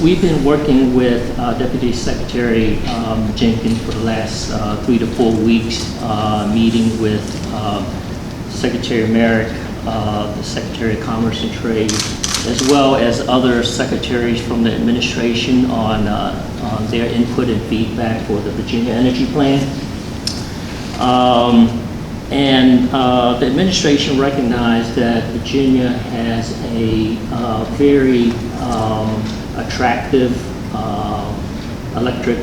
we've been working with Deputy Secretary Jenkins for the last 3 to 4 weeks, meeting with Secretary Merrick, the Secretary of Commerce and Trade, as well as other secretaries from the administration on their input and feedback for the Virginia Energy Plan. The administration recognized that Virginia has a very attractive electric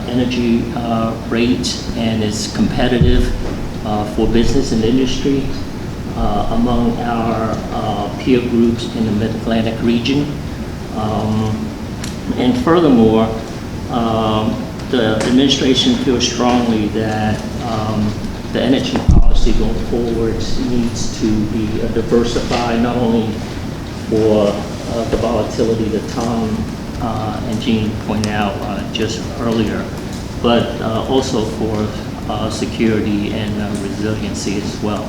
energy rate and is competitive for business and industry among our peer groups in the Mid-Atlantic region. And furthermore, the administration feels strongly that the energy policy going forward needs to be diversified, not only for the volatility that Tom and Jean pointed out just earlier, but also for security and resiliency as well.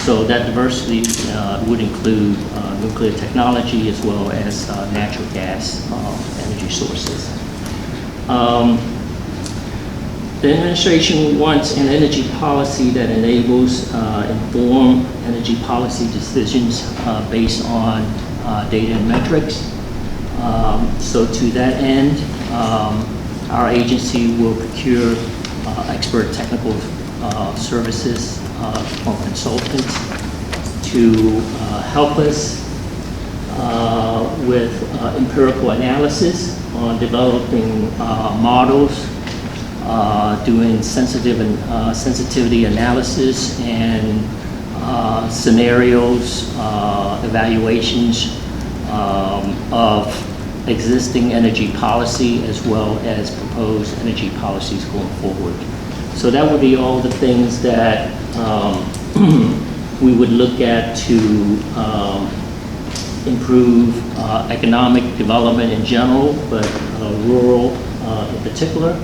So that diversity would include nuclear technology as well as natural gas energy sources. The administration wants an energy policy that enables informed energy policy decisions based on data and metrics. So to that end, our agency will procure expert technical services from consultants to help us with empirical analysis on developing models, doing sensitivity analysis and scenarios, evaluations of existing energy policy as well as proposed energy policies going forward. So that would be all the things that we would look at to improve economic development in general, but rural in particular,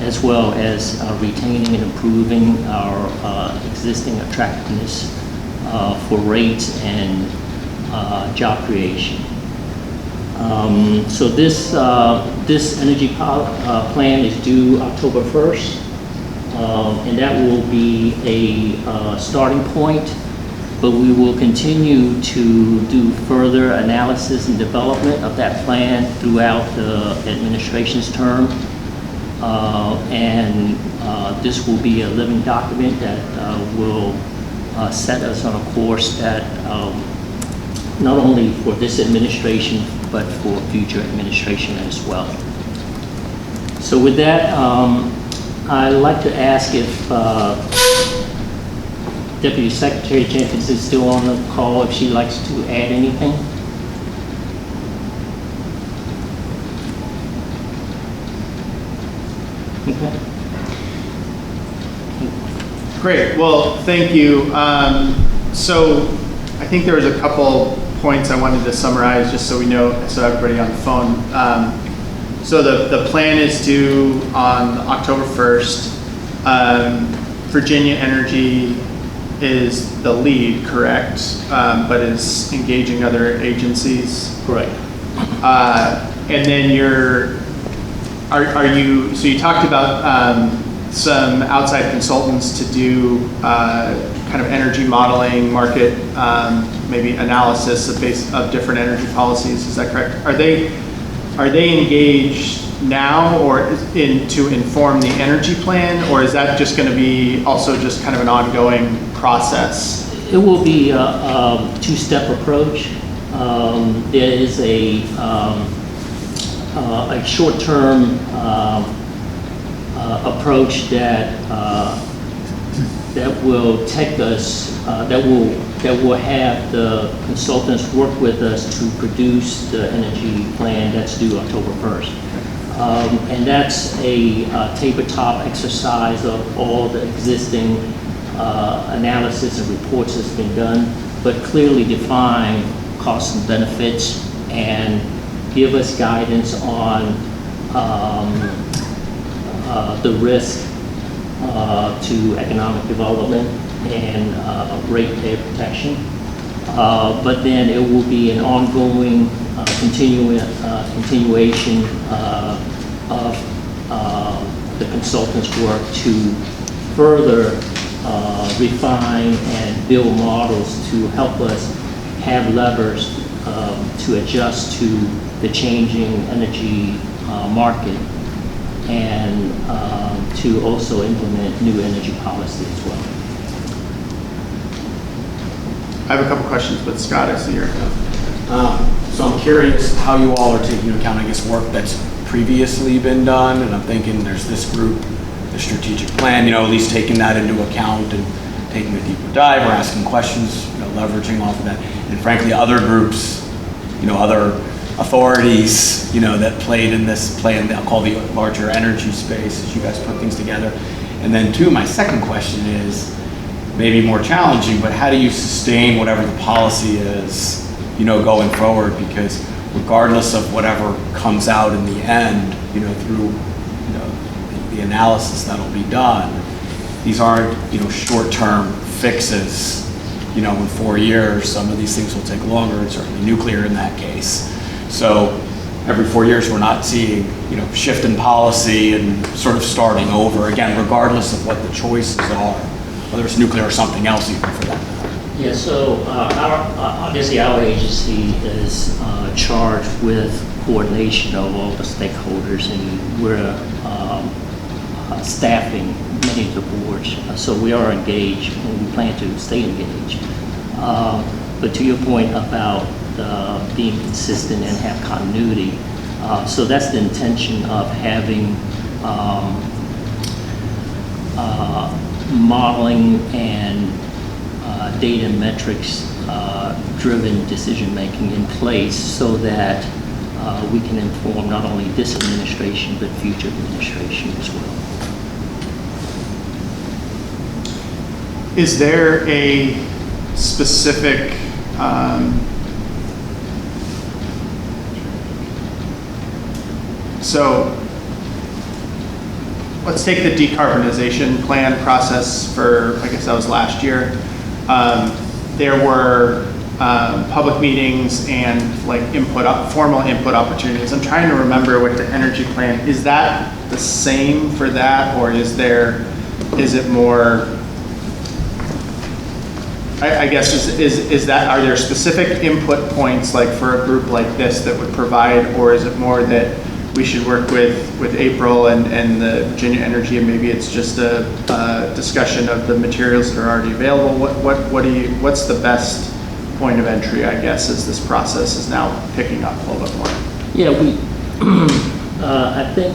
as well as retaining and improving our existing attractiveness for rates and job creation. So this energy plan is due October 1st, and that will be a starting point, but we will continue to do further analysis and development of that plan throughout the administration's term. This will be a living document that will set us on a course that not only for this administration, but for future administration as well. So with that, I'd like to ask if Deputy Secretary Jenkins is still on the call, if she likes to add anything. Okay. Great. Well, thank you. So I think there was a couple points I wanted to summarize just so we know, so everybody on the phone. So the plan is due on October 1st. Virginia Energy is the lead, correct? But is engaging other agencies? Correct. And then so you talked about some outside consultants to do kind of energy modeling, market, maybe analysis of different energy policies. Is that correct? Are they engaged now or to inform the energy plan, or is that just going to be also just kind of an ongoing process? It will be a two-step approach. There is a short-term approach that will take us, that will have the consultants work with us to produce the energy plan that's due October 1st. And that's a tabletop exercise of all the existing analysis and reports that's been done, but clearly define costs and benefits and give us guidance on the risk to economic development and ratepayer protection. But then it will be an ongoing continuation of the consultant's work to further refine and build models to help us have levers to adjust to the changing energy market, and to also implement new energy policy as well. I have a couple questions, but Scott, I see your So I'm curious how you all are taking into account, I guess, work that's previously been done, and I'm thinking there's this group, the strategic plan, at least taking that into account and taking a deeper dive or asking questions, leveraging off of that, and frankly, other groups, other authorities, that played in this plan that I'll call the larger energy space as you guys put things together. And then two, my second question is maybe more challenging, but how do you sustain whatever the policy is, going forward? Because regardless of whatever comes out in the end, through, the analysis that'll be done, these aren't, short-term fixes, in 4 years. Some of these things will take longer, and certainly nuclear in that case. So every 4 years, we're not seeing, shift in policy and sort of starting over again, regardless of what the choices are, whether it's nuclear or something else even for that matter. Yeah, so obviously our agency is charged with coordination of all the stakeholders, and we're staffing many of the boards. So we are engaged, and we plan to stay engaged. But to your point about being consistent and have continuity, so that's the intention of having modeling and data metrics driven decision making in place, so that we can inform not only this administration but future administration as well. Is there a specific so let's take the decarbonization plan process for, I guess that was last year. There were public meetings and formal input opportunities. I'm trying to remember what the energy plan, is that the same for that, or is it more, I guess, is that, are there specific input points like for a group like this that would provide, or is it more that we should work with April and the Virginia Energy, and maybe it's just a discussion of the materials that are already available? What's the best point of entry, I guess, as this process is now picking up a little bit more? Yeah, I think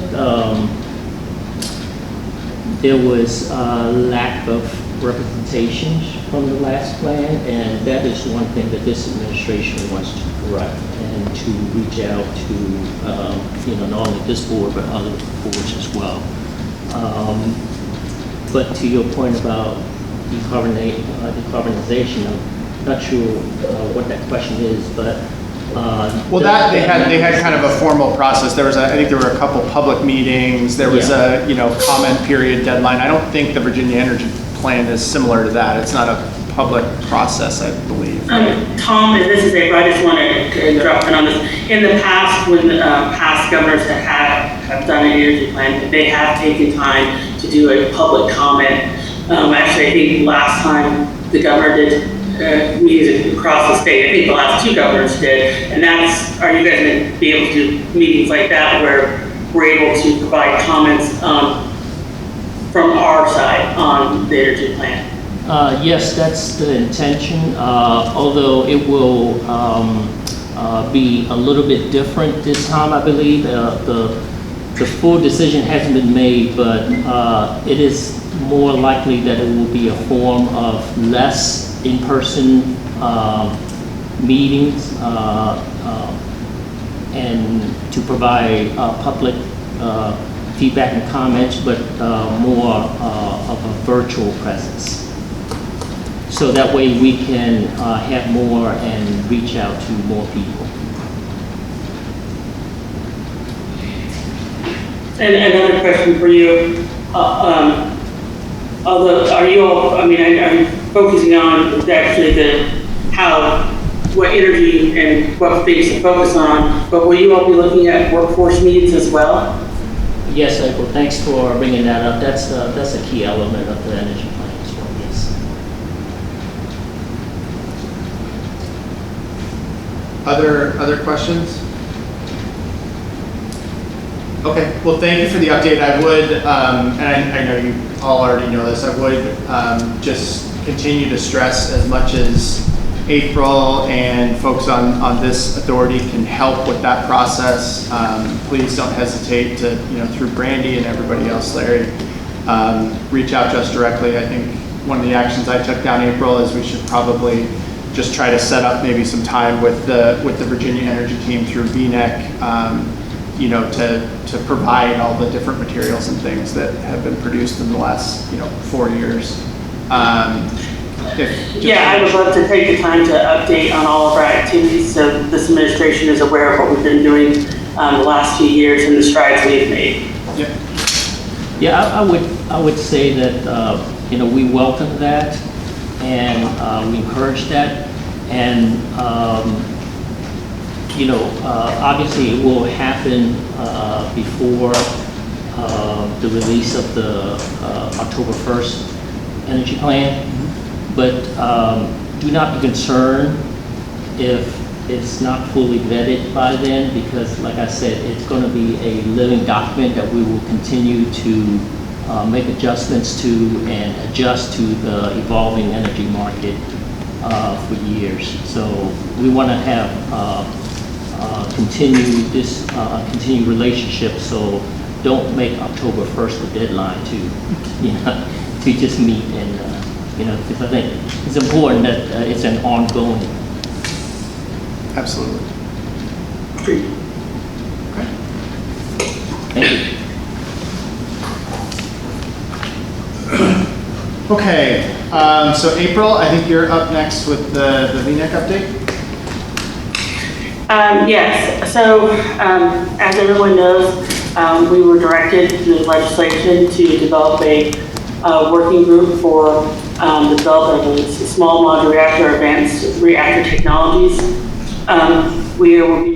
there was a lack of representation from the last plan, and that is one thing that this administration wants to correct, and to reach out to not only this board but other boards as well. But to your point about decarbonization, I'm not sure what that question is, but well, they had kind of a formal process. There was I think there were a couple public meetings. There was a comment period deadline. I don't think the Virginia Energy Plan is similar to that. It's not a public process, I believe. Tom, this is April. I just wanted to drop in on this. In the past, when past governors have done an energy plan, they have taken time to do a public comment. Actually, I think last time the governor did meetings across the state, I think the last two governors did, and are you guys going to be able to do meetings like that where we're able to provide comments from our side on the energy plan? Yes, that's the intention, although it will be a little bit different this time, I believe. The full decision hasn't been made, but it is more likely that it will be a form of less in-person meetings, and to provide public feedback and comments, but more of a virtual presence. So that way we can have more and reach out to more people. And another question for you. Although, are you focusing on actually how what energy and what things to focus on, but will you all be looking at workforce needs as well? Yes, April, thanks for bringing that up. That's a key element of the energy plan as well, yes. Other questions? Okay, well, thank you for the update. I would, and I know you all already know this, I would just continue to stress as much as April and folks on this authority can help with that process. Please don't hesitate to, through Brandy and everybody else, Larry, reach out to us directly. I think one of the actions I took down April is we should probably just try to set up maybe some time with the Virginia Energy team through VNEC, to provide all the different materials and things that have been produced in the last, 4 years. Yeah, I would love to take the time to update on all of our activities so this administration is aware of what we've been doing the last few years and the strides we've made. Yeah. Yeah, I would say that, we welcome that and we encourage that. And, obviously it will happen before the release of the October 1st energy plan. But do not be concerned if it's not fully vetted by then, because like I said, it's going to be a living document that we will continue to make adjustments to and adjust to the evolving energy market for years. So we want to have continued relationship. So don't make October 1st the deadline to just meet and because I think it's important that it's an ongoing. Absolutely. Great. Okay. Thank you. Okay, so April, I think you're up next with the VNEC update. Yes, so as everyone knows, we were directed through legislation to develop a working group for the development of a small modular reactor, advanced reactor technologies. We will be